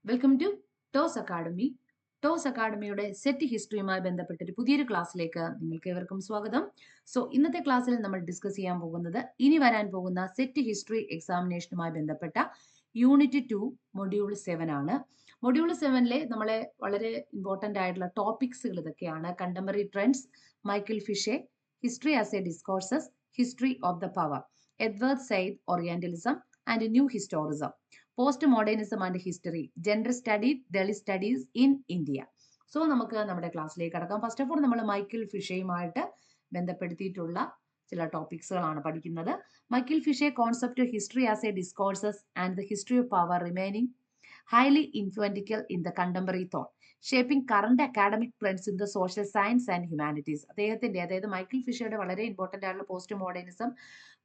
Welcome to Toss academy. Toss അക്കാഡമിയുടെ SET ഹിസ്റ്ററിയുമായി ബന്ധപ്പെട്ട ഒരു പുതിയൊരു ക്ലാസ്സിലേക്ക് നിങ്ങൾക്ക് ഏവർക്കും സ്വാഗതം. സോ ഇന്നത്തെ ക്ലാസ്സിൽ നമ്മൾ ഡിസ്കസ് ചെയ്യാൻ പോകുന്നത് ഇനി വരാൻ പോകുന്ന സെറ്റ് ഹിസ്റ്ററി എക്സാമിനേഷനുമായി ബന്ധപ്പെട്ട യൂണിറ്റ് 2 മൊഡ്യൂൾ 7 ആണ്. മൊഡ്യൂൾ 7-ലെ നമ്മളെ വളരെ ഇമ്പോർട്ടൻ്റ് ആയിട്ടുള്ള ടോപ്പിക്സുകൾ ഇതൊക്കെയാണ്: കണ്ടംപററി ട്രെൻഡ്സ്, മൈക്കൽ ഫിഷെ, history as a discourses, history of the power, Edward Said orientalism and new historicism, post modernism and history, gender study, Dalit studies in India. So നമുക്ക് നമ്മുടെ ക്ലാസ്സിലേക്ക് കടക്കാം. ഫസ്റ്റ് ഓഫ് ഓൾ നമ്മൾ Michel ഫിഷയുമായിട്ട് ബന്ധപ്പെടുത്തിയിട്ടുള്ള ചില ടോപ്പിക്സുകളാണ് പഠിക്കുന്നത്. മൈക്കൽ ഫിഷെ concept history as a discourses and the history of power remaining highly influential in the contemporary thought, shaping current academic trends in the social science and humanities. അദ്ദേഹത്തിന്റെ, അതായത് Michael ഫിഷയുടെ വളരെ ഇമ്പോർട്ടൻ്റ് ആയിട്ടുള്ള പോസ്റ്റ് മോഡേണിസം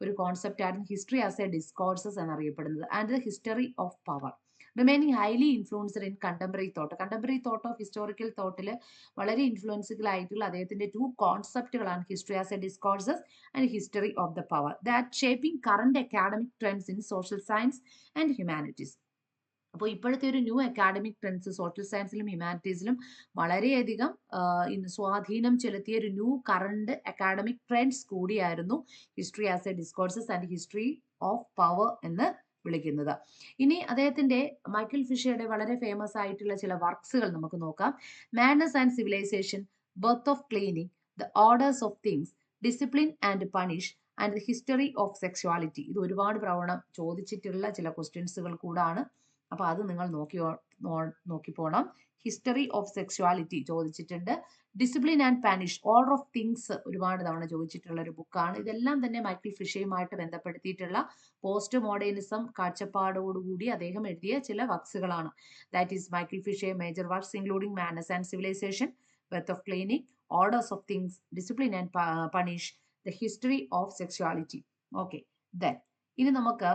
ഒരു concept ആയിരുന്നു history as a discourses എന്നറിയപ്പെടുന്നത്, and the history of power remaining highly influenced in contemporary thought. Contemporary thought of historical തോട്ടിൽ വളരെ influenceable ആയിട്ടുള്ള അദ്ദേഹത്തിന്റെ 2 കോൺസെപ്റ്റുകളാണ് history as a discourses and history of the power, that shaping current academic trends in social science and humanities. അപ്പോൾ ഇപ്പോഴത്തെ ഒരു new academic trends social സയൻസിലും ഹ്യൂമാനിറ്റീസിലും വളരെയധികം സ്വാധീനം ചെലുത്തിയ ഒരു ന്യൂ കറണ്ട് അക്കാഡമിക് ട്രെൻഡ്സ് കൂടിയായിരുന്നു history as a discourses and history of power എന്ന് വിളിക്കുന്നത്. ഇനി അദ്ദേഹത്തിന്റെ മൈക്കൽ ഫിഷയുടെ വളരെ ഫേമസ് ആയിട്ടുള്ള ചില വർക്ക്സുകൾ നമുക്ക് നോക്കാം. Madness and civilisation, birth of cleaning, the orders of things, discipline and punish and the history of sexuality. ഇത് ഒരുപാട് തവണ ചോദിച്ചിട്ടുള്ള ചില ക്വസ്റ്റ്യൻസുകൾ കൂടാണ്. അപ്പൊ അത് നിങ്ങൾ നോക്കി പോണം. ഹിസ്റ്ററി ഓഫ് സെക്സ്വാലിറ്റി ചോദിച്ചിട്ടുണ്ട്. Discipline and punish, order of things ഒരുപാട് തവണ ചോദിച്ചിട്ടുള്ള ഒരു ബുക്കാണ്. ഇതെല്ലാം തന്നെ മൈക്കൽ ഫിഷയുമായിട്ട് ബന്ധപ്പെടുത്തിയിട്ടുള്ള പോസ്റ്റ് മോഡേണിസം കാഴ്ചപ്പാടോടുകൂടി അദ്ദേഹം എഴുതിയ ചില വർക്ക്സുകളാണ്. ദാറ്റ് ഈസ് മൈക്കൽ ഫിഷെ major works including madness and civilisation, birth of clinic, orders of things, discipline and punish, the history of sexuality. Okay, then ഇനി നമുക്ക്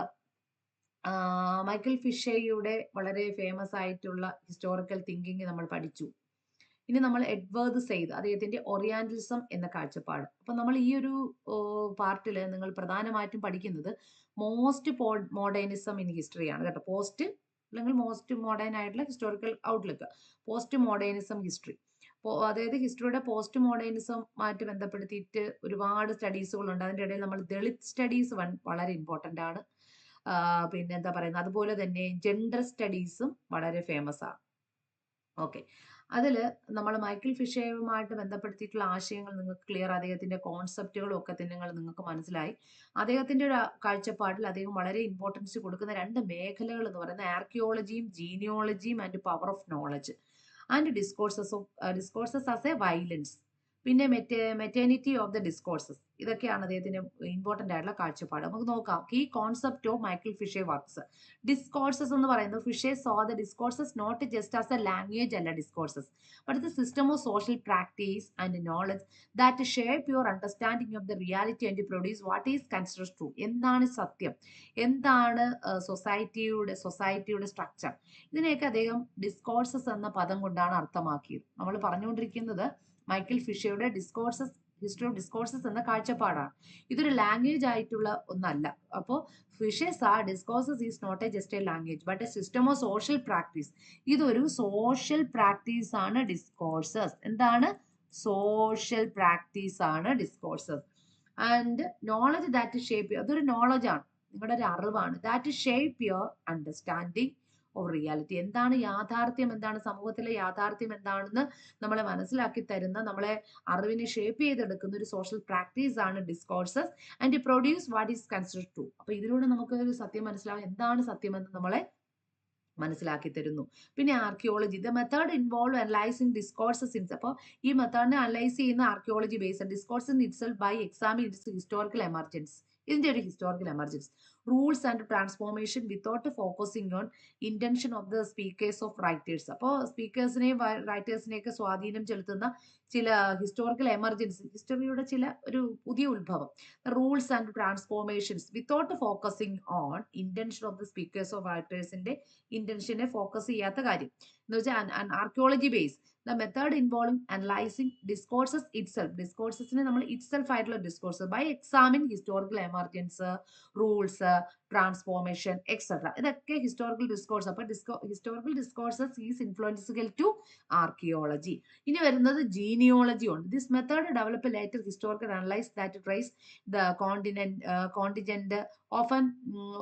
മൈക്കൽ ഫിഷയുടെ വളരെ ഫേമസ് ആയിട്ടുള്ള ഹിസ്റ്റോറിക്കൽ തിങ്കിങ് നമ്മൾ പഠിച്ചു. ഇനി നമ്മൾ എഡ്വേർഡ് സെയ്ദ്, അദ്ദേഹത്തിന്റെ ഓറിയന്റലിസം എന്ന കാഴ്ചപ്പാട്. അപ്പൊ നമ്മൾ ഈ ഒരു പാർട്ടിൽ നിങ്ങൾ പ്രധാനമായിട്ടും പഠിക്കുന്നത് മോസ്റ്റ് മോഡേണിസം ഇൻ ഹിസ്റ്ററിയാണ് കേട്ടോ. പോസ്റ്റ് അല്ലെങ്കിൽ മോസ്റ്റ് മോഡേൺ ആയിട്ടുള്ള historical outlook, post modernism history. അതായത് ഹിസ്റ്ററിയുടെ പോസ്റ്റ് മോഡേണിസമായിട്ട് ബന്ധപ്പെടുത്തിയിട്ട് ഒരുപാട് സ്റ്റഡീസുകളുണ്ട്. അതിൻ്റെ ഇടയിൽ നമ്മൾ ദളിത് സ്റ്റഡീസ് വളരെ ഇമ്പോർട്ടൻ്റ് ആണ്. പിന്നെ എന്താ പറയുന്നത്, അതുപോലെ തന്നെ ജെൻഡർ സ്റ്റഡീസും വളരെ ഫേമസ് ആണ്. ഓക്കെ, അതിൽ നമ്മൾ മൈക്കൽ ഫിഷയുമായിട്ട് ബന്ധപ്പെടുത്തിയിട്ടുള്ള ആശയങ്ങൾ നിങ്ങൾക്ക് ക്ലിയർ, അദ്ദേഹത്തിന്റെ കോൺസെപ്റ്റുകളും ഒക്കെ തന്നെ നിങ്ങൾക്ക് മനസ്സിലായി. അദ്ദേഹത്തിന്റെ ഒരു കാഴ്ചപ്പാടിൽ അദ്ദേഹം വളരെ ഇമ്പോർട്ടൻസ് കൊടുക്കുന്ന 2 മേഖലകൾ എന്ന് പറയുന്നത് ആർക്കിയോളജിയും ജീനിയോളജിയും and power of knowledge and discourses as a violence, പിന്നെ മെറ്റേണിറ്റി ഓഫ് ദ ഡിസ്കോഴ്സസ്. ഇതൊക്കെയാണ് അദ്ദേഹത്തിന്റെ ഇമ്പോർട്ടൻ്റ് ആയിട്ടുള്ള കാഴ്ചപ്പാട്. നമുക്ക് നോക്കാം കീ കോൺസെപ്റ്റ് ഓഫ് മൈക്കൽ ഫിഷെ വർക്ക്സ്. ഡിസ്കോഴ്സസ് എന്ന് പറയുന്നത്, ഫിഷെ so the discourses not just as a language അല്ല discourses, but the system of social practice and knowledge that shape your understanding of the reality and produce what is considered true. എന്താണ് സത്യം, എന്താണ് സൊസൈറ്റിയുടെ structure, ഇതിനെയൊക്കെ അദ്ദേഹം discourses എന്ന പദം കൊണ്ടാണ് അർത്ഥമാക്കിയത്. നമ്മൾ പറഞ്ഞുകൊണ്ടിരിക്കുന്നത് മൈക്കൽ ഫിഷയുടെ ഹിസ്റ്ററി ഓഫ് ഡിസ്കോഴ്സസ് എന്ന കാഴ്ചപ്പാടാണ്. ഇതൊരു ലാംഗ്വേജ് ആയിട്ടുള്ള ഒന്നല്ല. അപ്പോൾ ഫിഷസ് ആ discourses is not a just a language but a system of social practice. ഇതൊരു സോഷ്യൽ പ്രാക്ടീസ് ആണ് ഡിസ്കോഴ്സസ്. എന്താണ്? സോഷ്യൽ പ്രാക്ടീസ് ആണ് discourses. And knowledge that shape, അതൊരു നോളജ് ആണ്, നിങ്ങളുടെ ഒരു അറിവാണ്. That shape your understanding of reality. എന്താണ് യാഥാർത്ഥ്യം, എന്താണ് സമൂഹത്തിലെ യാഥാർത്ഥ്യം എന്താണെന്ന് നമ്മളെ മനസ്സിലാക്കി തരുന്ന, നമ്മളെ അറിവിനെ ഷേപ്പ് ചെയ്തെടുക്കുന്ന ഒരു സോഷ്യൽ പ്രാക്ടീസ് ആണ് discourses and produce what is considered true. അപ്പൊ ഇതിലൂടെ നമുക്ക് ഒരു സത്യം മനസ്സിലാവും, എന്താണ് സത്യമെന്ന് നമ്മളെ മനസ്സിലാക്കി തരുന്നു. പിന്നെ archaeology, the method involve analysing discourses ഇൻസ്. അപ്പോൾ ഈ മെത്തേഡിനെ അനലൈസ് ചെയ്യുന്ന archaeology based discourse in itself by examine its historical emergence. ഇതിന്റെ ഒരു historical emergence, rules and transformation without focusing on intention of the speakers of writers. അപ്പോൾ സ്പീക്കേഴ്സിനെയും റൈറ്റേഴ്സിനെയൊക്കെ സ്വാധീനം ചെലുത്തുന്ന ചില ഹിസ്റ്റോറിക്കൽ എമർജൻസി, ഹിസ്റ്ററിയുടെ ചില ഒരു പുതിയ ഉത്ഭവം, rules and transformations without focusing on intention of the speakers of റൈറ്റേഴ്സിന്റെ ഇന്റൻഷനെ ഫോക്കസ് ചെയ്യാത്ത കാര്യം എന്ന് വെച്ചാൽ archaeology base The method involving analyzing discourses itself. Discoursesനെ നമ്മൾ itself ആയിട്ടുള്ള discourses by examining historical emergence, rules, transformation, etc. ഇതൊക്കെ historical discourse. അപ്പോൾ historical discourses is influential to archaeology. ഇനി വരുന്നത് genealogy ഉണ്ട്. This method developed later historical analysis that trace the contingent often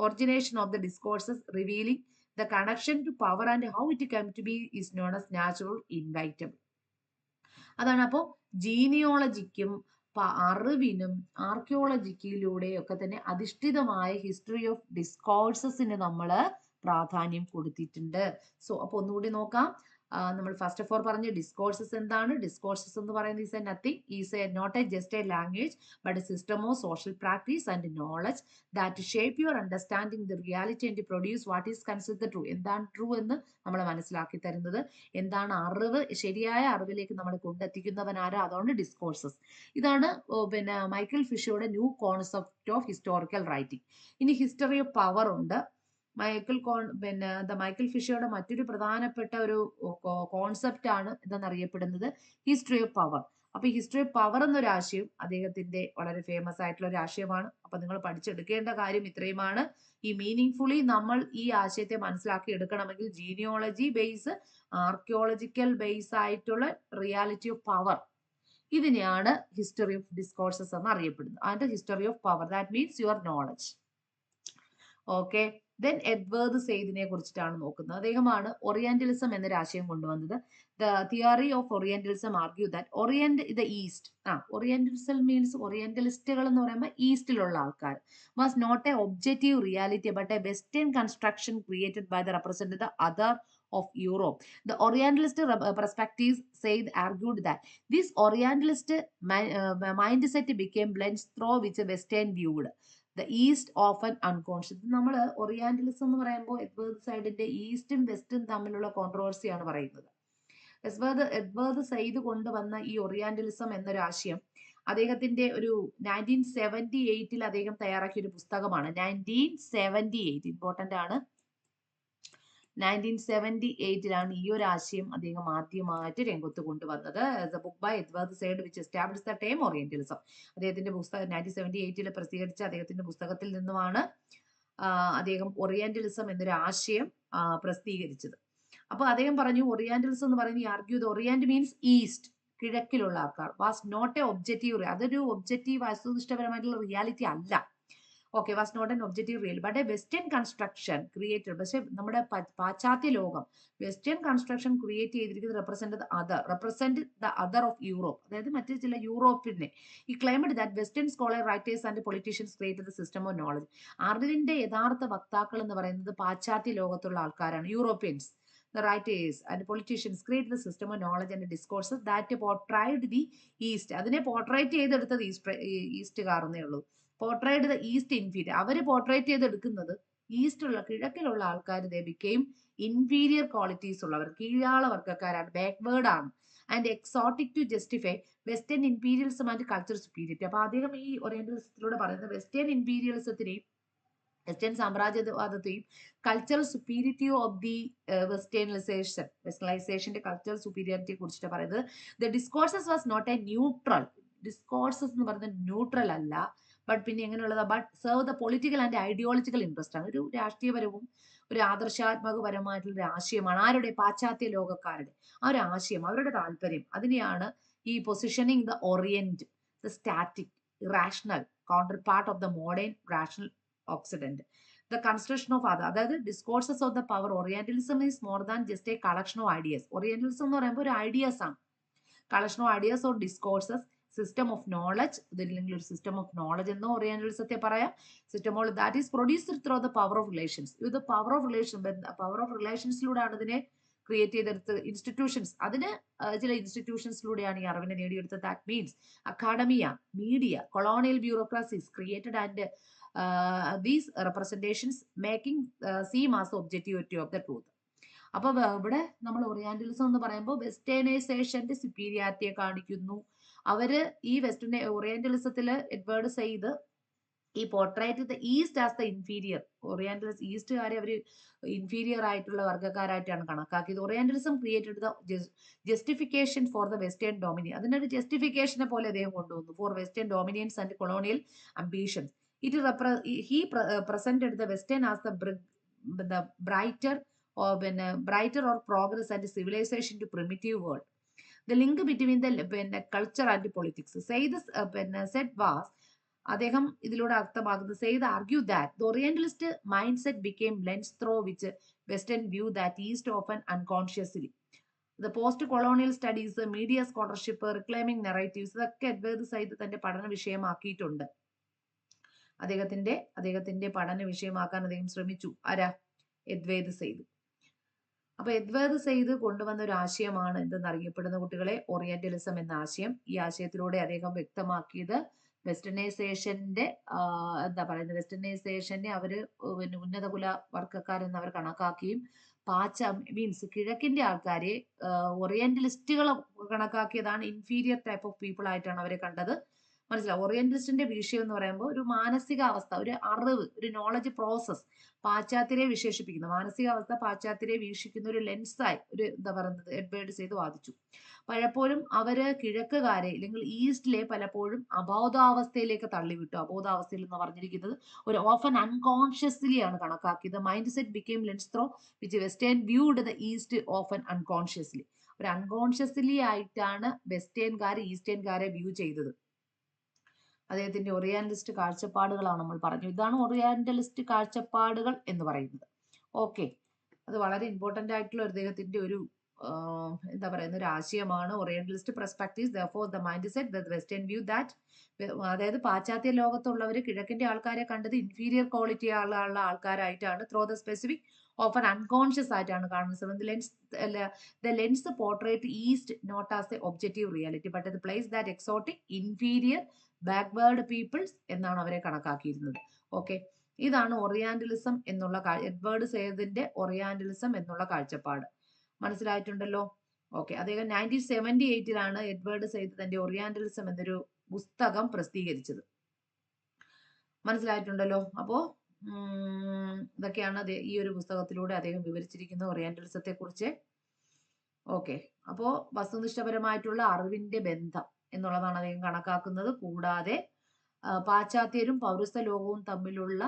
origination of the discourses, revealing the connection to power and how it came to be is known as natural inevitable. അതാണ് അപ്പോൾ ജീനിയോളജിക്കും അറിവിനും ആർക്കിയോളജിക്കിലൂടെയൊക്കെ തന്നെ അധിഷ്ഠിതമായ history of ഡിസ്കോഴ്സസിന് നമ്മൾ പ്രാധാന്യം കൊടുത്തിട്ടുണ്ട്. So അപ്പൊ ഒന്നുകൂടി നോക്കാം. നമ്മൾ ഫസ്റ്റ് ഓഫ് ഓൾ പറഞ്ഞ ഡിസ്കോഴ്സസ് എന്താണ്? ഡിസ്കോഴ്സസ് എന്ന് പറയുന്നത് is a nothing, is a not a just a language but a system of social practice and knowledge that shape your understanding the reality and produce what is consider true. എന്താണ് true എന്ന് നമ്മളെ മനസ്സിലാക്കി തരുന്നത്, എന്താണ് അറിവ്, ശരിയായ അറിവിലേക്ക് നമ്മൾ കൊണ്ടെത്തിക്കുന്നവനാരോ, അതുകൊണ്ട് ഡിസ്കോഴ്സസ്. ഇതാണ് പിന്നെ മൈക്കൽ ഫിഷറുടെ new concept of historical writing. ഇനി ഹിസ്റ്ററി ഓഫ് പവർ ഉണ്ട്. മൈക്കൽ ഫിഷറുടെ മറ്റൊരു പ്രധാനപ്പെട്ട ഒരു കോൺസെപ്റ്റ് ആണ് ഇതെന്നറിയപ്പെടുന്നത് ഹിസ്റ്ററി ഓഫ് പവർ. അപ്പൊ ഹിസ്റ്ററി ഓഫ് പവർ എന്നൊരു ആശയം അദ്ദേഹത്തിന്റെ വളരെ ഫേമസ് ആയിട്ടുള്ള ഒരു ആശയമാണ്. അപ്പൊ നിങ്ങൾ പഠിച്ചെടുക്കേണ്ട കാര്യം ഇത്രയുമാണ്. ഈ മീനിങ് ഫുള്ളി നമ്മൾ ഈ ആശയത്തെ മനസ്സിലാക്കി എടുക്കണമെങ്കിൽ ജീനിയോളജി ബേസ്, ആർക്കിയോളജിക്കൽ ബേസ് ആയിട്ടുള്ള റിയാലിറ്റി ഓഫ് പവർ, ഇതിനെയാണ് ഹിസ്റ്ററി ഓഫ് ഡിസ്കോഴ്സസ് എന്ന് അറിയപ്പെടുന്നത്. And history of power, that means your knowledge. Okay. Then Edward സെയ്ദിനെ കുറിച്ചിട്ടാണ് നോക്കുന്നത്. അദ്ദേഹമാണ് ഓറിയന്റലിസം എന്നൊരു ആശയം കൊണ്ടുവന്നത്. The theory of orientalism argue that orient the East, orientalism means ഓറിയന്റലിസ്റ്റുകൾ എന്ന് പറയുമ്പോൾ ഈസ്റ്റിലുള്ള ആൾക്കാർ, was not a objective reality but a western construction created by the represent the other of Europe. The Orientalist perspectives argued that this Orientalist mindset became blends through which Western viewed the East often unconscious. നമ്മൾ ഒറിയന്റലിസം എന്ന് പറയുമ്പോൾ Edward സൈഡിന്റെ ഈസ്റ്റും വെസ്റ്റും തമ്മിലുള്ള കോൺട്രവേഴ്സിയാണ് പറയുന്നത്. Edward side കൊണ്ടുവന്ന ഈ ഒറിയന്റലിസം എന്നൊരു ആശയം അദ്ദേഹത്തിന്റെ ഒരു 1978 അദ്ദേഹം തയ്യാറാക്കിയ ഒരു പുസ്തകമാണ്. 1978 ഇമ്പോർട്ടന്റ് ആണ്. 1978 ഈ ഒരു ആശയം അദ്ദേഹം ആദ്യമായിട്ട് രംഗത്ത് കൊണ്ടുവന്നത്. Book by Edward Said which establish the term orientalism. അദ്ദേഹത്തിന്റെ പുസ്തകം 1978 പ്രസിദ്ധീകരിച്ച അദ്ദേഹത്തിന്റെ പുസ്തകത്തിൽ നിന്നുമാണ് അദ്ദേഹം ഓറിയന്റലിസം എന്നൊരു ആശയം പ്രസിദ്ധീകരിച്ചത്. അപ്പൊ അദ്ദേഹം പറഞ്ഞു ഒറിയന്റലിസം എന്ന് പറയുന്നത് argue the orient means East, കിഴക്കിലുള്ള ആൾക്കാർ, വാസ് നോട്ട് എ ഒബ്ജക്റ്റീവ്, അതൊരു ഒബ്ജക്റ്റീവ് വസ്തുനിഷ്ഠപരമായിട്ടുള്ള റിയാലിറ്റി അല്ല. Okay, was not an objective real but a western construction created. പക്ഷെ നമ്മുടെ പാശ്ചാത്യ ലോകം വെസ്റ്റേൺ കൺസ്ട്രക്ഷൻ ക്രിയേറ്റ് ചെയ്തിരിക്കുന്നത് represent the other of Europe, അതായത് മറ്റു ചില യൂറോപ്പിനെ. ഈ claimed that western scholar writers and politicians created the system of knowledge. അറിവിന്റെ യഥാർത്ഥ വക്താക്കൾ എന്ന് പറയുന്നത് പാശ്ചാത്യ ലോകത്തുള്ള ആൾക്കാരാണ്, Europeans. The writers and politicians create the system of knowledge and discourses that portrayed the East. അതിനെ പോർട്രേറ്റ് ചെയ്തെടുത്തത് ഈസ്റ്റുകാരെന്നേ ഉള്ളൂ. Portrait the East inferior. അവര് പോർട്രേറ്റ് ചെയ്തെടുക്കുന്നത് ഈസ്റ്റുള്ള കിഴക്കിലുള്ള ആൾക്കാർ ദേ ബിക്കെയിം ഇൻഫീരിയർ ക്വാളിറ്റീസ് ഉള്ളവർ, കീഴാള വർഗ്ഗക്കാരാണ്, ബാക്ക്വേർഡ് ആണ്, and exotic to justify western imperialism and culture superiority. അപ്പൊ അദ്ദേഹം ഈ ഓറിയന്റലിസത്തിലൂടെ പറയുന്നത് വെസ്റ്റേൺ ഇൻപീരിയലിസത്തിനെയും വെസ്റ്റേൺ സാമ്രാജ്യവാദത്തെയും കൾച്ചറൽ സുപ്പീരിയറിറ്റി ഓഫ് ദി വെസ്റ്റേണലൈസേഷന്റെ കൾച്ചറൽ സുപ്പീരിയറിറ്റിയെ കുറിച്ചിട്ട് പറയുന്നത്. The discourses was not a neutral. Discourses എന്ന് പറയുന്നത് ന്യൂട്രൽ അല്ല, ബട്ട് പിന്നെ എങ്ങനെയുള്ളത്, but serve the political and ideological interest ആണ്. ഒരു രാഷ്ട്രീയപരവും ഒരു ആദർശാത്മകപരമായിട്ടുള്ള ഒരു ആശയമാണ്. ആരുടെ? പാശ്ചാത്യ ലോകക്കാരുടെ ആ ഒരു ആശയം, അവരുടെ താല്പര്യം. അതിനെയാണ് ഈ positioning the orient, the static, irrational counterpart of the modern rational occident. The construction of അത്, അതായത് discourses of the power. Orientalism is more than just a collection of ideas. Orientalism എന്ന് പറയുമ്പോൾ ഒരു ഐഡിയാസ് ആണ്, collection of ideas of discourses, system of knowledge. ഇതില്ലെങ്കിൽ ഒരു system of knowledge എന്ന് ഓറിയന്റലിസത്തെ പറയാം. System of that is produced through the power of relations. ഇത് പവർ ഓഫ് റിലേഷൻസിലൂടെയാണ് ഇതിനെ ക്രിയേറ്റ് ചെയ്തെടുത്ത്. ഇൻസ്റ്റിറ്റ്യൂഷൻസ്, അതിന് ചില ഇൻസ്റ്റിറ്റ്യൂഷൻസിലൂടെയാണ് ഈ അറിവിനെ നേടിയെടുത്തത്. That means academia, media, colonial bureaucracies created and these representations making seem as objectivity of the truth. അപ്പൊ ഇവിടെ നമ്മൾ ഓറിയന്റലിസം എന്ന് പറയുമ്പോൾ വെസ്റ്റേണൈസേഷന്റെ സുപ്പീരിയാരിറ്റിയെ കാണിക്കുന്നു. അവര് ഈ ഓറിയന്റലിസത്തില് എഡ്വേർഡ് സെയ്ദ് ഈ portrait the East as the inferior. Orientalist ഈസ്റ്റുകാരെ അവർ ഇൻഫീരിയർ ആയിട്ടുള്ള വർഗ്ഗക്കാരായിട്ടാണ് കണക്കാക്കിയത്. Orientalism created the justification for the western dominion. അതിനൊരു ജസ്റ്റിഫിക്കേഷനെ പോലെ അദ്ദേഹം കൊണ്ടുവന്നു for western dominions and colonial ambitions. He presented the western as the brighter brighter or progress and civilisation to primitive world. The link between the culture and politics Said was, അദ്ദേഹം ഇതിലൂടെ അർത്ഥമാക്കുന്നത് Said argue that the orientalist mindset became lens through which western view that East often unconsciously. The post colonial studies, media scholarship, reclaiming narratives, ഇതൊക്കെ Edward Said തന്റെ പഠന വിഷയമാക്കിയിട്ടുണ്ട്. അദ്ദേഹത്തിന്റെ പഠന വിഷയമാക്കാൻ അദ്ദേഹം ശ്രമിച്ചു. ആരാ? Edward Said. അപ്പൊ എഡ്വേർഡ് സയ്യിദ് കൊണ്ടുവന്ന ഒരു ആശയമാണ് എന്തെന്നറിയപ്പെടുന്ന കുട്ടികളെ ഓറിയന്റലിസം എന്ന ആശയം. ഈ ആശയത്തിലൂടെ അദ്ദേഹം വ്യക്തമാക്കിയത് വെസ്റ്റേണൈസേഷന്റെ എന്താ പറയുന്നത്, വെസ്റ്റേണൈസേഷനെ അവര് പിന്നെ ഉന്നത കുല വർഗ്ഗക്കാരെന്ന് അവർ കണക്കാക്കുകയും മീൻസ് കിഴക്കിന്റെ ആൾക്കാരെ ഓറിയന്റലിസ്റ്റുകൾ കണക്കാക്കിയതാണ് ഇൻഫീരിയർ ടൈപ്പ് ഓഫ് പീപ്പിൾ ആയിട്ടാണ് അവരെ കണ്ടത്. മനസ്സിലാവും. ഓറിയന്റലിസ്റ്റിന്റെ വിഷയം എന്ന് പറയുമ്പോൾ ഒരു മാനസികാവസ്ഥ, ഒരു അറിവ്, ഒരു നോളജ് പ്രോസസ് പാശ്ചാത്യരെ വിശേഷിപ്പിക്കുന്ന മാനസികാവസ്ഥ പാശ്ചാത്യരെ വീക്ഷിക്കുന്ന ഒരു ലെൻസായി ഒരു എന്താ പറയുന്നത് എഡ്വേർഡ് സയ്യിദ് വാദിച്ചു. പലപ്പോഴും അവര് കിഴക്കുകാരെ അല്ലെങ്കിൽ ഈസ്റ്റിലെ പലപ്പോഴും അബോധാവസ്ഥയിലേക്ക് തള്ളിവിട്ടു. അബോധാവസ്ഥയിൽ എന്ന് പറഞ്ഞിരിക്കുന്നത് ഒരു ഓഫൻ അൺകോൺഷ്യസ്ലി ആണ് കണക്കാക്കിയത്. Mindset became lens through which western viewed the East often unconsciously. ഒരു അൺകോൺഷ്യസ്ലി ആയിട്ടാണ് വെസ്റ്റേൺകാർ ഈസ്റ്റേൺകാരെ വ്യൂ ചെയ്തത്. അദ്ദേഹത്തിന്റെ ഒറിയന്റലിസ്റ്റ് കാഴ്ചപ്പാടുകളാണ് നമ്മൾ പറഞ്ഞു. ഇതാണ് ഒറിയന്റലിസ്റ്റ് കാഴ്ചപ്പാടുകൾ എന്ന് പറയുന്നത്. ഓക്കെ, അത് വളരെ ഇമ്പോർട്ടന്റ് ആയിട്ടുള്ള അദ്ദേഹത്തിന്റെ ഒരു എന്താ പറയുന്ന ഒരു ആശയമാണ്. Orientalist perspectives therefore the mindset the western view that, അതായത് പാശ്ചാത്യ ലോകത്തുള്ളവർ കിഴക്കിന്റെ ആൾക്കാരെ കണ്ടത് ഇൻഫീരിയർ ക്വാളിറ്റി ഉള്ള ആൾക്കാരായിട്ടാണ്. Through the specific often unconscious ആയിട്ടാണ് കാണുന്നത്. the lens portrait east not as the objective reality but the place that exotic inferior backward peoples എന്നാണ് അവരെ കണക്കാക്കിയിരുന്നത്. ഓക്കെ, ഇതാണ് ഒറിയാന്റലിസം എന്നുള്ള എഡ്വേർഡ് സയ്യിദിന്റെ ഒറിയാന്റലിസം എന്നുള്ള കാഴ്ചപ്പാട്. മനസ്സിലായിട്ടുണ്ടല്ലോ? ഓക്കെ, അദ്ദേഹം 1978 എഡ്വേർഡ് സയ്യിദ് തന്റെ ഒറിയാന്റലിസം എന്നൊരു പുസ്തകം പ്രസിദ്ധീകരിച്ചത്. മനസ്സിലായിട്ടുണ്ടല്ലോ? അപ്പോ ഇതൊക്കെയാണ് ഈ ഒരു പുസ്തകത്തിലൂടെ അദ്ദേഹം വിവരിച്ചിരിക്കുന്ന ഒറിയാന്റലിസത്തെ കുറിച്ച്. ഓക്കെ, അപ്പോ വസ്തുനിഷ്ഠപരമായിട്ടുള്ള അറിവിന്റെ ബന്ധം എന്നുള്ളതാണ് അദ്ദേഹം കണക്കാക്കുന്നത്. കൂടാതെ പാശ്ചാത്യരും പൗരസ്ത്യ ലോകവും തമ്മിലുള്ള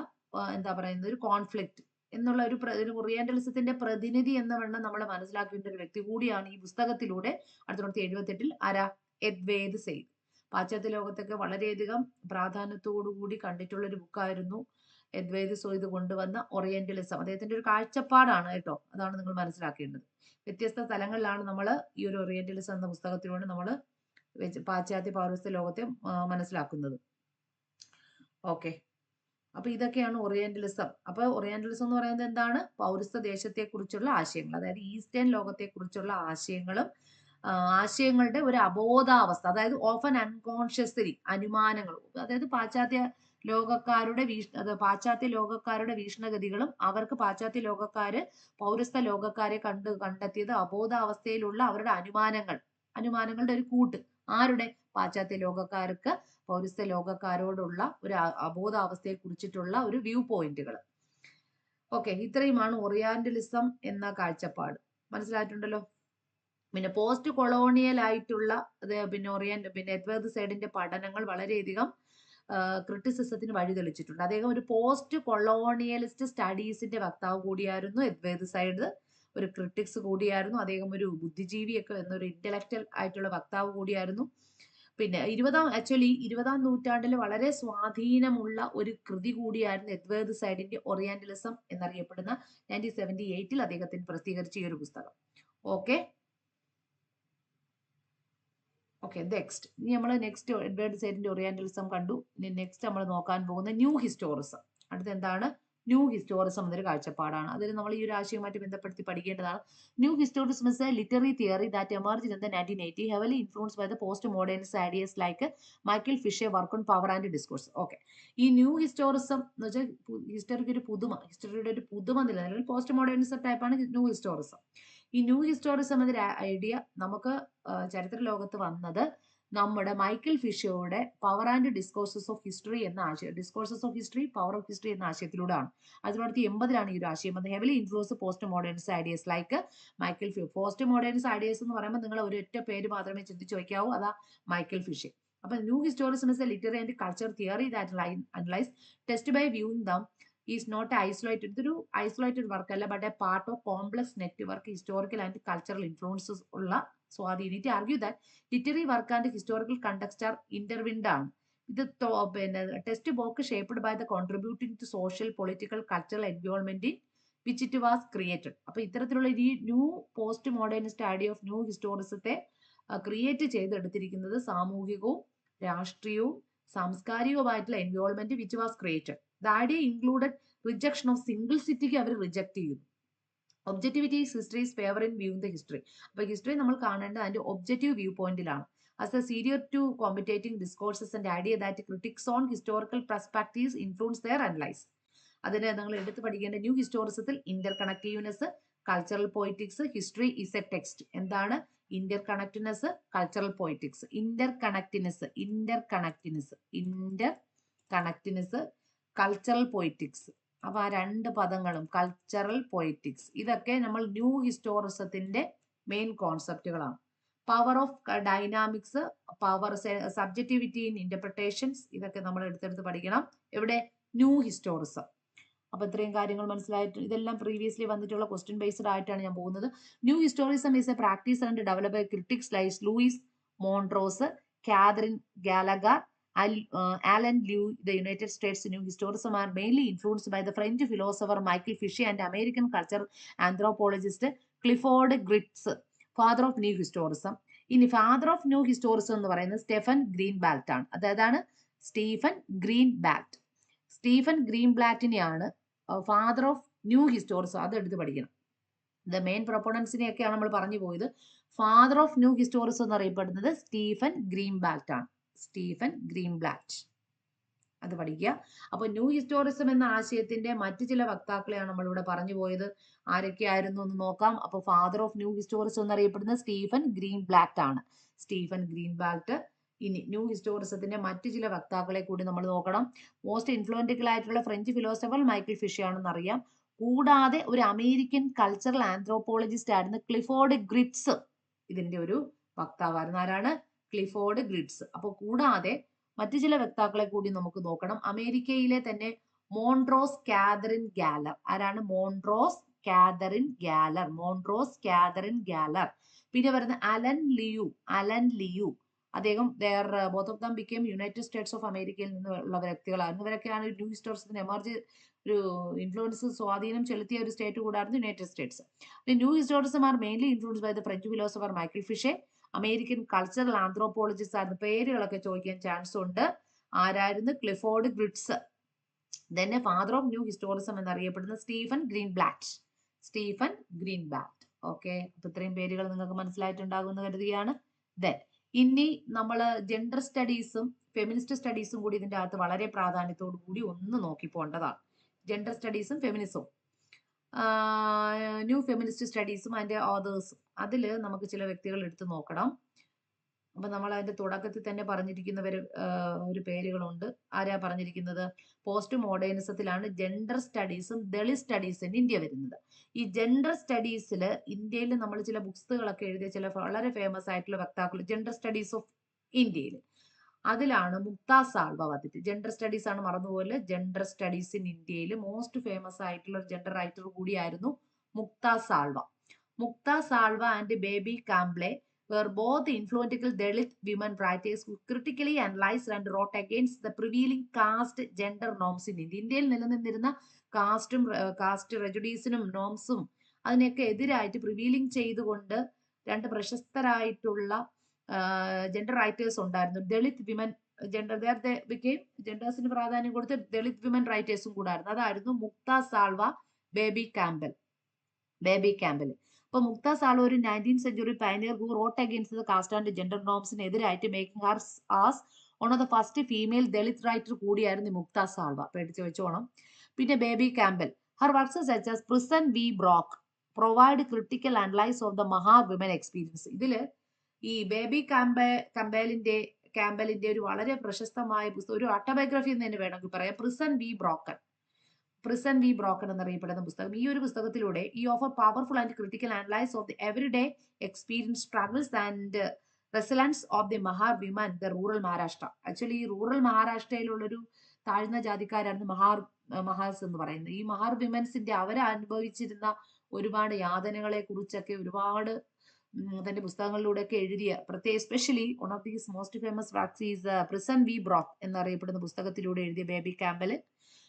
എന്താ പറയുന്നത് ഒരു കോൺഫ്ലിക്റ്റ് എന്നുള്ള ഒരു ഓറിയന്റലിസത്തിന്റെ പ്രതിനിധി എന്ന വണ്ണം നമ്മൾ മനസ്സിലാക്കേണ്ട ഒരു വ്യക്തി കൂടിയാണ് ഈ പുസ്തകത്തിലൂടെ 1978 ആരാ? എഡ്വേർഡ് സയ്യിദ്. പാശ്ചാത്യ ലോകത്തൊക്കെ വളരെയധികം പ്രാധാന്യത്തോടുകൂടി കണ്ടിട്ടുള്ള ഒരു ബുക്കായിരുന്നു എഡ്വേർഡ് സയ്യിദ് കൊണ്ടുവന്ന ഒറിയന്റലിസം. അദ്ദേഹത്തിന്റെ ഒരു കാഴ്ചപ്പാടാണ് കേട്ടോ, അതാണ് നിങ്ങൾ മനസ്സിലാക്കേണ്ടത്. വ്യത്യസ്ത തലങ്ങളിലാണ് നമ്മൾ ഈ ഒരു ഒറിയന്റലിസം എന്ന പുസ്തകത്തിലൂടെ നമ്മൾ പാശ്ചാത്യ പൗരസ്ത്യ ലോകത്തെ മനസ്സിലാക്കുന്നത്. ഓക്കെ, അപ്പൊ ഇതൊക്കെയാണ് ഒറിയന്റലിസം. അപ്പൊ ഒറിയന്റലിസം എന്ന് പറയുന്നത് എന്താണ്? പൗരസ്ത്യ ദേശത്തെ കുറിച്ചുള്ള ആശയങ്ങൾ, അതായത് ഈസ്റ്റേൺ ലോകത്തെ കുറിച്ചുള്ള ആശയങ്ങളും ആശയങ്ങളുടെ ഒരു അബോധാവസ്ഥ, അതായത് ഓഫൻ അൺകോൺഷ്യസ്ലി അനുമാനങ്ങളും, അതായത് പാശ്ചാത്യ ലോകക്കാരുടെ വീക്ഷണഗതികളും അവർക്ക് പാശ്ചാത്യ ലോകക്കാര് പൗരസ്ത്യ ലോകക്കാരെ കണ്ടെത്തിയത് അബോധാവസ്ഥയിലുള്ള അവരുടെ അനുമാനങ്ങളുടെ ഒരു കൂട്ട്. ആരുടെ? പാശ്ചാത്യ ലോകക്കാർക്ക് പൗരസ്ത്യ ലോകക്കാരോടുള്ള ഒരു അബോധാവസ്ഥയെ കുറിച്ചിട്ടുള്ള ഒരു വ്യൂ പോയിന്റുകൾ. ഓക്കെ, ഇത്രയുമാണ് ഒറിയാന്റലിസം എന്ന കാഴ്ചപ്പാട്. മനസ്സിലായിട്ടുണ്ടല്ലോ? പിന്നെ പോസ്റ്റ് കൊളോണിയൽ ആയിട്ടുള്ള പിന്നെ എഡ്വേർഡ് സയ്യിദിന്റെ പഠനങ്ങൾ വളരെയധികം ക്രിറ്റിസിസത്തിന് വഴിതെളിച്ചിട്ടുണ്ട്. അദ്ദേഹം ഒരു പോസ്റ്റ് കൊളോണിയലിസ്റ്റ് സ്റ്റഡീസിന്റെ വക്താവ് കൂടിയായിരുന്നു എഡ്വേർഡ് സയ്യിദ്. ഒരു ക്രിട്ടിക്സ് കൂടിയായിരുന്നു അദ്ദേഹം. ഒരു ബുദ്ധിജീവിയൊക്കെ എന്നൊരു ഇന്റലക്ച്വൽ ആയിട്ടുള്ള വക്താവ് കൂടിയായിരുന്നു. പിന്നെ 20ാം നൂറ്റാണ്ടിൽ വളരെ സ്വാധീനമുള്ള ഒരു കൃതി കൂടിയായിരുന്നു എഡ്വേർഡ് സയ്യിദിന്റെ ഒറിയന്റലിസം എന്നറിയപ്പെടുന്ന 1978 അദ്ദേഹത്തിന് പ്രസിദ്ധീകരിച്ച ഈ ഒരു പുസ്തകം. ഓക്കെ, നെക്സ്റ്റ് ഇനി നമ്മൾ എഡ്വേർഡ് സയ്യിദിന്റെ ഒറിയന്റലിസം കണ്ടു. ഇനി നെക്സ്റ്റ് നമ്മൾ നോക്കാൻ പോകുന്ന ന്യൂ ഹിസ്റ്റോറിസം. അടുത്ത എന്താണ്? ന്യൂ ഹിസ്റ്റോറിസം എന്നൊരു കാഴ്ചപ്പാടാണ്. അതിൽ നമ്മൾ ഈ ഒരു ആശയവുമായിട്ട് ബന്ധപ്പെടുത്തി പഠിക്കേണ്ടതാണ്. New historicism is a literary theory that emerged in the 1980 heavily influenced by the post modernist ideas like Michel Foucault work on power and discourse. Okay, ഈ ന്യൂ ഹിസ്റ്റോറിസം എന്ന് വെച്ചാൽ ഹിസ്റ്ററിയുടെ ഒരു പുതുമ നിലനിൽക്കുന്ന പോസ്റ്റ് മോഡേണിസം ടൈപ്പാണ് ന്യൂ ഹിസ്റ്റോറിസം. ഈ new ഹിസ്റ്റോറിസം എന്നൊരു ഐഡിയ നമുക്ക് ചരിത്ര ലോകത്ത് വന്നത് നമ്മുടെ മൈക്കൽ ഫിഷറുടെ power and discourses of history എന്ന ആശയം, discourses of history, power of history എന്ന ആശയത്തിലൂടെയാണ്. 1980 ഈ ഒരു ആശയം വന്നത്. Heavily influence post moderns ideas like Michel Foucault. Post moderns ideas എന്ന് പറയുമ്പോൾ നിങ്ങൾ ഒരൊറ്റ പേര് മാത്രമേ ചിന്തിച്ചു വയ്ക്കാവൂ, അതാ മൈക്കൽ ഫിഷർ. അപ്പൊ new historicism is a literary and culture theory that analyse texts by viewing them is not isolated. ഇതൊരു ഐസൊലേറ്റഡ് വർക്ക് അല്ല, but a part of complex network historical and cultural influences ഉള്ള സ്വാധീനം. It argue that literary work and historical context are intertwined ആണ്. ഇത് പിന്നെ text book shaped by the contributing to social political cultural environment in which it was created. അപ്പൊ ഇത്തരത്തിലുള്ള ഈ new post modernist idea of new ഹിസ്റ്റോറിസത്തെ create ചെയ്തെടുത്തിരിക്കുന്നത് സാമൂഹികവും രാഷ്ട്രീയവും സാംസ്കാരികവുമായിട്ടുള്ള environment which was created. The idea included rejection of സിംഗിൾസിറ്റിക്ക് അവർ റിജക്ട് ചെയ്യുന്നു. Objectivity is histories favour in viewing the history. അപ്പൊ ഹിസ്റ്ററി നമ്മൾ കാണേണ്ടത് അതിന്റെ ഒബ്ജക്റ്റീവ് വ്യൂ പോയിന്റിലാണ്. As a series to competing discourses and idea that critics on historical perspectives influence their analyse. അതിന് നിങ്ങൾ എടുത്ത് പഠിക്കേണ്ട ന്യൂ ഹിസ്റ്റോറിസത്തിൽ inter connectiveness, cultural poetics, history is a text. എന്താണ് inter connectiveness, cultural poetics? Inter connectiveness, cultural poetics. അപ്പൊ ആ രണ്ട് പദങ്ങളും കൾച്ചറൽ പോയിറ്റിക്സ്, ഇതൊക്കെ നമ്മൾ ന്യൂ ഹിസ്റ്റോറിസത്തിന്റെ മെയിൻ കോൺസെപ്റ്റുകളാണ്. Power of dynamics, power subjectivity in interpretations, ഇതൊക്കെ നമ്മൾ എടുത്തെടുത്ത് പഠിക്കണം. എവിടെ? ന്യൂ ഹിസ്റ്റോറിസം. അപ്പൊ ഇത്രയും കാര്യങ്ങൾ മനസ്സിലായിട്ട്, ഇതെല്ലാം പ്രീവിയസ്ലി വന്നിട്ടുള്ള ക്വസ്റ്റ്യൻ ബേസ്ഡ് ആയിട്ടാണ് ഞാൻ പോകുന്നത്. New historism is a practice and develop by critics like Louis Montrose, Catherine Gallagher, Alan Lew. The United States New Historism are mainly influenced by the French philosopher Michael Fisher and American cultural anthropologist Clifford Geertz, father of New Historism. ഇനി father of new ഹിസ്റ്റോറിസം എന്ന് പറയുന്നത് Stephen Greenblatt ആണ്. അതായതാണ് Stephen Greenblatt. Stephen ഗ്രീൻബാൽറ്റിനെയാണ് father of new historism. അത് എടുത്ത് പഠിക്കണം. The main പ്രൊപ്പണൻസിനെയൊക്കെയാണ് നമ്മൾ പറഞ്ഞു പോയത്. ഫാദർ ഓഫ് ന്യൂ ഹിസ്റ്റോറിസം എന്നറിയപ്പെടുന്നത് സ്റ്റീഫൻ ഗ്രീൻബാൽറ്റ് ആണ്. സ്റ്റീഫൻ ഗ്രീൻബാൽറ്റ്, അത് പഠിക്കുക. അപ്പൊ ന്യൂ ഹിസ്റ്റോറിസം എന്ന ആശയത്തിന്റെ മറ്റു ചില വക്താക്കളെയാണ് നമ്മളിവിടെ പറഞ്ഞു പോയത്. ആരൊക്കെയായിരുന്നു എന്ന് നോക്കാം. അപ്പൊ ഫാദർ ഓഫ് ന്യൂ ഹിസ്റ്റോറിസം എന്നറിയപ്പെടുന്നത് സ്റ്റീഫൻ ഗ്രീൻബാൽറ്റ് ആണ്. സ്റ്റീഫൻ ഗ്രീൻബാൽറ്റ്. ഇനി ന്യൂ ഹിസ്റ്റോറിസത്തിന്റെ മറ്റു ചില വക്താക്കളെ കൂടി നമ്മൾ നോക്കണം. മോസ്റ്റ് ഇൻഫ്ലുവൻഷ്യൽ ആയിട്ടുള്ള ഫ്രഞ്ച് ഫിലോസഫർ മൈക്കൽ ഫിഷർ ആണെന്ന് അറിയാം. കൂടാതെ ഒരു അമേരിക്കൻ കൾച്ചറൽ ആന്ത്രോപോളജിസ്റ്റ് ആയിരുന്നു ക്ലിഫോർഡ് ഗ്രിറ്റ്സ്. ഇതിന്റെ ഒരു വക്താവായിരുന്നു. ആരാണ്? ക്ലിഫോർഡ് ഗ്രിറ്റ്സ്. അപ്പൊ കൂടാതെ മറ്റു ചില വക്താക്കളെ കൂടി നമുക്ക് നോക്കണം. അമേരിക്കയിലെ തന്നെ മോൺട്രോസ് കാതറിൻ ഗാലർ. ആരാണ്? Montrose Catherine Gallagher. പിന്നെ വരുന്ന അലൻ ലിയു. അദ്ദേഹം both of them become United States of അമേരിക്കയിൽ നിന്നുള്ള വ്യക്തികളായിരുന്നു. ഇവരൊക്കെയാണ് ന്യൂ ഹിസ്റ്റോറിസത്തിന് എമർജ് ഒരു ഇൻഫ്ലുവൻസ് സ്വാധീനം ചെലുത്തിയ ഒരു സ്റ്റേറ്റ് കൂടായിരുന്നു United States. New historism are mainly influenced by the French philosopher Michael Fisher. American cultural anthropologist ആയിരുന്നു. പേരുകളൊക്കെ ചോദിക്കാൻ ചാൻസ് ഉണ്ട്. ആരായിരുന്നു? Clifford Geertz. തന്നെ ഫാദർ ഓഫ് ന്യൂ ഹിസ്റ്റോറിസം എന്നറിയപ്പെടുന്ന സ്റ്റീഫൻ ഗ്രീൻബാൽറ്റ്. ഓക്കെ, അപ്പൊ ഇത്രയും പേരുകൾ നിങ്ങൾക്ക് മനസ്സിലായിട്ടുണ്ടാകുമെന്ന് കരുതുകയാണ്. ദെൻ ഇനി നമ്മൾ ജെൻഡർ സ്റ്റഡീസും ഫെമിനിസ്റ്റ് സ്റ്റഡീസും കൂടി ഇതിന്റെ അകത്ത് വളരെ പ്രാധാന്യത്തോടു കൂടി ഒന്ന് നോക്കി പോകേണ്ടതാണ്. ജെൻഡർ സ്റ്റഡീസും ഫെമിനിസവും ന്യൂ ഫെമിനിസ്റ്റ് സ്റ്റഡീസും അതിന്റെ ഓതേഴ്സും, അതിൽ നമുക്ക് ചില വ്യക്തികൾ എടുത്ത് നോക്കണം. അപ്പൊ നമ്മൾ അതിന്റെ തുടക്കത്തിൽ തന്നെ പറഞ്ഞിരിക്കുന്നവർ ഒരു പേരുകളുണ്ട്. ആരാ പറഞ്ഞിരിക്കുന്നത്? പോസ്റ്റ് മോഡേണിസത്തിലാണ് ജെൻഡർ സ്റ്റഡീസും ദളിത് സ്റ്റഡീസും ഇന്ത്യ വരുന്നത്. ഈ ജെൻഡർ സ്റ്റഡീസിൽ ഇന്ത്യയിൽ നമ്മൾ ചില പുസ്തകങ്ങളൊക്കെ എഴുതിയ ചില വളരെ ഫേമസ് ആയിട്ടുള്ള വക്താക്കൾ ജെൻഡർ സ്റ്റഡീസ് ഓഫ് ഇന്ത്യയിൽ, അതിലാണ് മുക്താ സാൾവ വന്നിട്ട്. ജെൻഡർ സ്റ്റഡീസ് ആണ്, മറന്നുപോലെ. ജെൻഡർ സ്റ്റഡീസ് ഇൻ ഇന്ത്യയിൽ മോസ്റ്റ് ഫേമസ് ആയിട്ടുള്ള ഒരു ജെൻഡർ റൈറ്റർ കൂടിയായിരുന്നു Mukta Salve and Baby Kamble were both influential Dalit women writers who critically analyzed and wrote against the prevailing caste gender norms in India. ഇന്ത്യയിൽ നിലനിന്നിരുന്ന കാസ്റ്റ് റെജുഡീസിനും നോംസും അതിനെയൊക്കെ എതിരായിട്ട് പ്രിവീലിംഗ് ചെയ്തുകൊണ്ട് രണ്ട് പ്രശസ്തരായിട്ടുള്ള ജെൻഡർ റൈറ്റേഴ്സ് ഉണ്ടായിരുന്നു. ദളിത് വിമൻ ജെൻഡേഴ്സിന് പ്രാധാന്യം കൊടുത്ത് ദളിത് വിമൻ റൈറ്റേഴ്സും കൂടായിരുന്നു. അതായിരുന്നു മുക്താ സാൾവ, ബേബി കാമ്പൽ. അപ്പൊ മുക്താ സാൾവ ഒരു 19th century pioneer who wrote against the caste and gender നോംസിന് എതിരായിട്ട് making her as one of the first female Dalit writer കൂടിയായിരുന്നു മുക്താ സാൾവ. പേടിച്ച് വെച്ചോണം. പിന്നെ Baby Kamble. Her works such as prison we broke provide critical analyse of the Maha women experience. ഇതില് ഈ baby ക്യാമ്പലിന്റെ ഒരു വളരെ പ്രശസ്തമായ പുസ്തകം, ഒരു ഓട്ടോബയോഗ്രഫി എന്ന് തന്നെ വേണമെങ്കിൽ പറയാം, പ്രിസൺ വി ബ്രോക്കൺ എന്നറിയപ്പെടുന്ന പുസ്തകം. ഈ ഒരു പുസ്തകത്തിലൂടെ ഈ offer powerful and critical analyse of the everyday experience, struggles and resilience of the Mahar women the rural Maharashtra. Actually ഈ റൂറൽ മഹാരാഷ്ട്രയിലുള്ളൊരു താഴ്ന്ന ജാതിക്കാരായിരുന്നു മഹാസ് എന്ന് പറയുന്നത്. ഈ മഹാർ വിമൻസിന്റെ അവരനുഭവിച്ചിരുന്ന ഒരുപാട് യാതനകളെ കുറിച്ചൊക്കെ ഒരുപാട് തന്റെ പുസ്തകങ്ങളിലൂടെയൊക്കെ എഴുതിയ, especially one of these most famous works is prison we broke എന്നറിയപ്പെടുന്ന പുസ്തകത്തിലൂടെ എഴുതിയ ബേബി ക്യാമ്പൽ.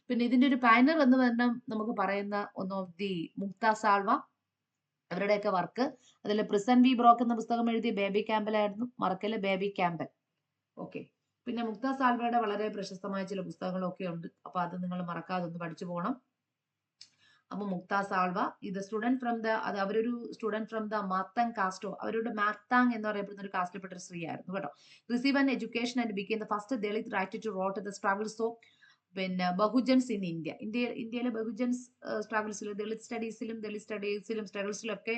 പിന്നെ ഇതിന്റെ ഒരു പയനർ എന്ന് തന്നെ നമുക്ക് പറയുന്ന വൺ ഓഫ് ദി മുക്ത സാൾവ, അവരുടെയൊക്കെ വർക്ക്. അതിൽ പ്രിസൺ വി ബ്രോക്ക് എന്ന പുസ്തകം എഴുതിയ ബേബി ക്യാമ്പൽ ആയിരുന്നു, മറക്കല് ബേബി ക്യാമ്പൽ. ഓക്കെ. പിന്നെ മുക്ത സാൽവയുടെ വളരെ പ്രശസ്തമായ ചില പുസ്തകങ്ങളൊക്കെ ഉണ്ട്. അപ്പൊ അത് നിങ്ങൾ മറക്കാതെ ഒന്ന് പഠിച്ചു പോകണം. അപ്പൊ മുക്ത സാൾവ ഇത് സ്റ്റുഡന്റ് ഫ്രം ദ, അത് അവരൊരു സ്റ്റുഡന്റ് ഫ്രം ദ മാത്താങ് കാസ്റ്റോ, അവരുടെ മാത്താങ് എന്ന് പറയപ്പെടുന്ന ഒരു കാസ്റ്റിൽപ്പെട്ട ഒരു സ്ത്രീ ആയിരുന്നു കേട്ടോ. Receive an education and became the first Dalit writer to wrote the struggles of പിന്നെ ബഹുജൻസ് ഇൻ ഇന്ത്യയിലെ ബഹുജൻസ് സ്ട്രഗിൾസിൽ, ദളിത് സ്റ്റഡീസിലും സ്ട്രഗിൾസിലും ഒക്കെ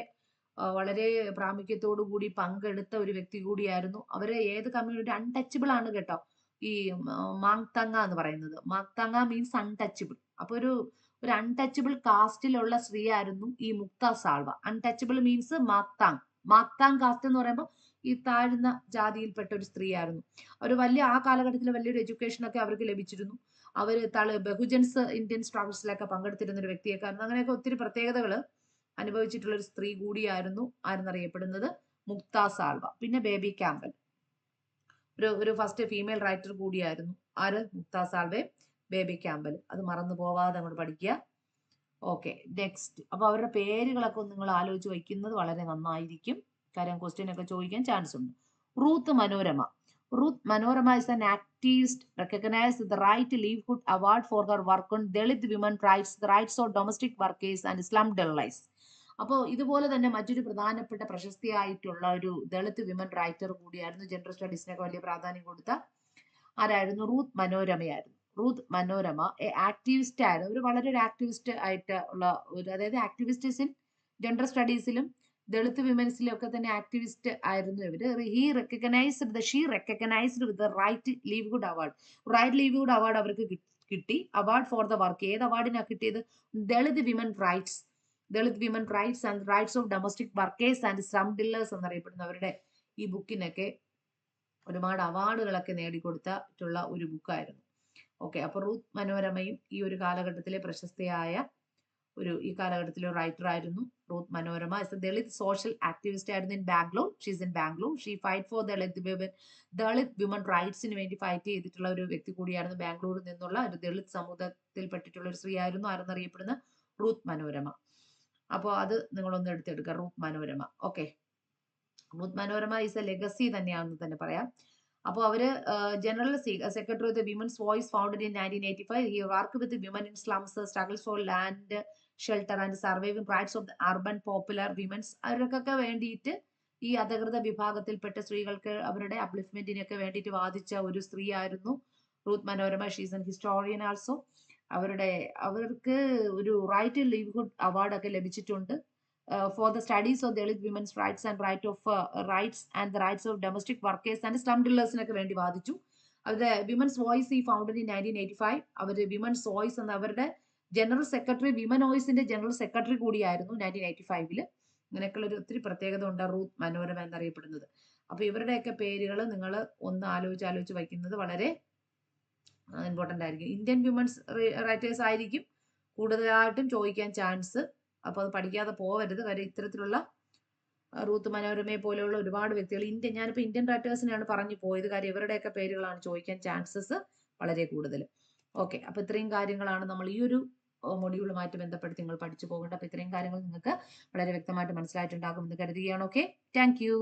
വളരെ പ്രാമുഖ്യത്തോടു കൂടി പങ്കെടുത്ത ഒരു വ്യക്തി കൂടിയായിരുന്നു. അവര് ഏത് കമ്മ്യൂണിറ്റി, അൺടച്ചബിൾ ആണ് കേട്ടോ ഈ മാങ്തങ്ങ എന്ന് പറയുന്നത്. മാങ്തങ്ങ മീൻസ് അൺടച്ചബിൾ. അപ്പൊ ഒരു അൺടച്ചബിൾ കാസ്റ്റിലുള്ള സ്ത്രീ ആയിരുന്നു ഈ മുക്ത സാൾവ. അൺടച്ചബിൾ മീൻസ് മാക്താങ് കാസ്റ്റ് എന്ന് പറയുമ്പോൾ ഈ താഴ്ന്ന ജാതിയിൽപ്പെട്ട ഒരു സ്ത്രീ ആയിരുന്നു. അവർ ആ കാലഘട്ടത്തിൽ വലിയൊരു എഡ്യൂക്കേഷൻ ഒക്കെ അവർക്ക് ലഭിച്ചിരുന്നു. അവര് ബഹുജൻസ് ഇന്ത്യൻ സ്ട്രഗിൾസിലൊക്കെ പങ്കെടുത്തിരുന്ന ഒരു വ്യക്തിയൊക്കെ, അങ്ങനെയൊക്കെ ഒത്തിരി പ്രത്യേകതകൾ അനുഭവിച്ചിട്ടുള്ള ഒരു സ്ത്രീ കൂടിയായിരുന്നു ആരെന്നറിയപ്പെടുന്നത് മുക്ത സാൾവ. പിന്നെ ബേബി ക്യാമ്പൽ ഒരു ഫസ്റ്റ് ഫീമെയിൽ റൈറ്റർ കൂടിയായിരുന്നു. ആര്? മുക്ത സാൾവെ, ബേബി ക്യാമ്പൽ. അത് മറന്നു പോവാതെ അങ്ങോട്ട് പഠിക്കുക. Okay, next. അപ്പൊ അവരുടെ പേരുകളൊക്കെ നിങ്ങൾ ആലോചിച്ച് വയ്ക്കുന്നത് വളരെ നന്നായിരിക്കും. കാര്യം ക്വസ്റ്റ്യൻ ഒക്കെ ചോദിക്കാൻ ചാൻസ് ഉണ്ട്. Ruth Manorama is an activist recognized the right to livelihood award for her work on Dalit women rights, the rights of domestic workers and slum dwellers. അപ്പോൾ ഇതുപോലെ തന്നെ മറ്റൊരു പ്രധാനപ്പെട്ട പ്രശസ്തിയായിട്ടുള്ള ഒരു ദളിത് വിമൻ റൈറ്റർ കൂടിയായിരുന്നു, ജെൻഡർ സ്റ്റഡീസിനൊക്കെ വലിയ പ്രാധാന്യം കൊടുത്ത ആരായിരുന്നു? റൂത്ത് മനോരമയായിരുന്നു. റൂത്ത് മനോരമ ആക്ടിവിസ്റ്റ് ആയിരുന്നു. ഒരു വളരെ ഒരു ആക്ടിവിസ്റ്റ് ആയിട്ട് ഉള്ള ഒരു, അതായത് ആക്ടിവിസ്റ്റീസ് ഇൻ ജെൻഡർ സ്റ്റഡീസിലും ദളിത് വിമൻസിലും ഒക്കെ തന്നെ ആക്ടിവിസ്റ്റ് ആയിരുന്നു ഇവര്. She recognised with right livelihood award അവർക്ക് കിട്ടി. Award for the work. ഏത് അവാർഡിനാണ് കിട്ടിയത്? Dalit women rights and rights of domestic workers and slum dwellers എന്നറിയപ്പെടുന്നവരുടെ ഈ ബുക്കിനൊക്കെ ഒരുപാട് അവാർഡുകളൊക്കെ നേടിക്കൊടുത്തിട്ടുള്ള ഒരു ബുക്കായിരുന്നു. ഓക്കെ. അപ്പൊ റൂത്ത് മനോരമയും ഈ ഒരു കാലഘട്ടത്തിലെ പ്രശസ്തയായ ഈ കാലഘട്ടത്തിലെ റൈറ്റർ ആയിരുന്നു Ruth Manorama. Is a Dalit social activist ആയിരുന്നു in Bangalore. She fight for Dalit women റൈറ്റ്സിന് വേണ്ടി ഫൈറ്റ് ചെയ്തിട്ടുള്ള ഒരു വ്യക്തി കൂടിയായിരുന്നു. ബാംഗ്ലൂരിൽ നിന്നുള്ള ഒരു ദളിത് സമൂഹത്തിൽപ്പെട്ടിട്ടുള്ള ഒരു സ്ത്രീ ആയിരുന്നു ആരെന്നറിയപ്പെടുന്ന റൂത്ത് മനോരമ. അപ്പോൾ അത് നിങ്ങളൊന്ന് എടുത്തെടുക്കുക, Ruth Manorama. Okay. Ruth Manorama is a legacy തന്നെയാണെന്ന് തന്നെ പറയാം. അപ്പോൾ അവര് general secretary of the women's voice founded in 1985. He work with women in slums, struggles for land shelter and surviving rights of the urban popular women's. അവർക്കൊക്കെ വേണ്ടിയിട്ട്, ഈ അധികൃത വിഭാഗത്തിൽപ്പെട്ട സ്ത്രീകൾക്ക് അവരുടെ അപ്ലിഫ്മെന്റിനൊക്കെ വേണ്ടിയിട്ട് വാദിച്ച ഒരു സ്ത്രീ ആയിരുന്നു Ruth Manorama. She's an historian also. അവർക്ക് ഒരു റൈറ്റ് ടു ലീവ്ഹുഡ് അവാർഡ് ഒക്കെ ലഭിച്ചിട്ടുണ്ട്. For the studies of Dalit women's rights and the rights of domestic workers and slum dwellers നൊക്കെ വേണ്ടി വാദിച്ചു. അവരുടെ വിമൻസ് വോയിസ് ഈ ഫൗണ്ടഡ് ഇൻ 1985. അവര് വിമൻസ് വോയിസ് എന്ന അവരുടെ ജനറൽ സെക്രട്ടറി, വിമൻ വോയിസിന്റെ ജനറൽ സെക്രട്ടറി കൂടിയായിരുന്നു 1985. ഇങ്ങനെയൊക്കെയുള്ള ഒരു ഒത്തിരി പ്രത്യേകത ഉണ്ട് റൂത്ത് മനോരമ എന്നറിയപ്പെടുന്നത്. അപ്പൊ ഇവരുടെയൊക്കെ പേരുകൾ നിങ്ങൾ ഒന്ന് ആലോചിച്ച് വയ്ക്കുന്നത് വളരെ ഇമ്പോർട്ടന്റ് ആയിരിക്കും. ഇന്ത്യൻ വിമൻസ് റൈറ്റേഴ്സ് ആയിരിക്കും കൂടുതലായിട്ടും ചോദിക്കാൻ ചാൻസ്. അപ്പൊ അത് പഠിക്കാതെ പോവരുത്. കാര്യം ഇത്തരത്തിലുള്ള റൂത്ത് മനോരമയെ പോലെയുള്ള ഒരുപാട് വ്യക്തികൾ ഞാനിപ്പോ ഇന്ത്യൻ റൈറ്റേഴ്സിനെയാണ് പറഞ്ഞു പോയത്. കാര്യം ഇവരുടെയൊക്കെ പേരുകളാണ് ചോദിക്കാൻ ചാൻസസ് വളരെ കൂടുതൽ. ഓക്കെ. അപ്പൊ ഇത്രയും കാര്യങ്ങളാണ് നമ്മൾ ഈ ഒരു മൊഡ്യൂളുമായിട്ട് ബന്ധപ്പെട്ട് നിങ്ങൾ പഠിച്ചു പോകേണ്ടത്. അപ്പൊ ഇത്രയും കാര്യങ്ങൾ നിങ്ങൾക്ക് വളരെ വ്യക്തമായിട്ട് മനസ്സിലായിട്ടുണ്ടാകും എന്ന് കരുതുകയാണ്. Okay, thank U.